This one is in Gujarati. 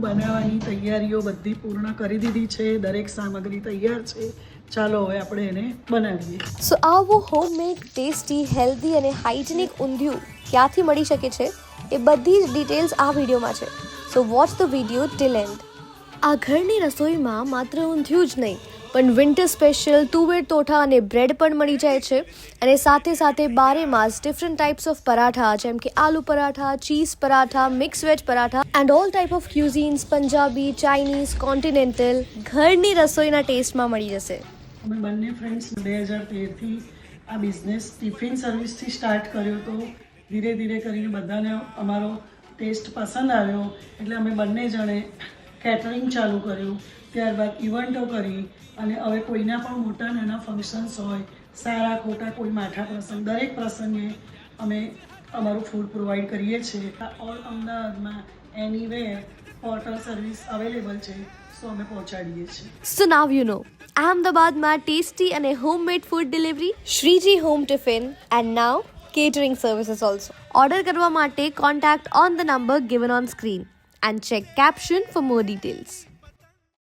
બનાવવાની તૈયારીઓ બધી પૂર્ણ કરી દીધી છે. દરેક સામગ્રી તૈયાર છે. ચાલો હવે આપણે એને બનાવીએ. સો આવું હોમમેડ ટેસ્ટી હેલ્ધી અને હાઇજેનિક ઊંધિયું ક્યાંથી મળી શકે છે એ બધી જ ડિટેલ્સ આ વિડીયોમાં છે. So watch the video till end. આ ઘરની રસોઈમાં માત્ર ઊંધિયું જ નહીં પણ વિન્ટર સ્પેશિયલ તુવેર તોઠા અને બ્રેડ પણ મળી જાય છે. અને સાથે સાથે બારે માસ ડિફરન્ટ ટાઈપ્સ ઓફ પરાઠા જેમ કે aloo paratha, cheese paratha, mix veg paratha and all type of cuisines Punjabi, Chinese, continental ઘરની રસોઈના ટેસ્ટમાં મળી જશે. અમે બંને ફ્રેન્ડ્સ 2013થી આ બિઝનેસ ટિફિન સર્વિસથી સ્ટાર્ટ કર્યો તો ધીરે ધીરે કરીને બધાને અમારો ટેસ્ટ પસંદ આવ્યો એટલે અમે બંને જણે કેટરિંગ ચાલુ કર્યું. ત્યારબાદ ઇવેન્ટો કરી અને હવે કોઈના પણ મોટા નાના ફંક્શન્સ હોય, સારા ખોટા કોઈ માઠા પ્રસંગ, દરેક પ્રસંગે અમે અમારું ફૂડ પ્રોવાઈડ કરીએ છીએ. ઓલ અમદાવાદમાં એનીવેર પોર્ટર સર્વિસ અવેલેબલ છે, સો અમે પહોંચાડીએ છીએ. સો નાવ યુ નો અહેમદાબાદમાં ટેસ્ટી અને homemade food delivery Shriji home tiffin and now catering services also. Order કરવા માટે contact on the number given on screen and check caption for more details.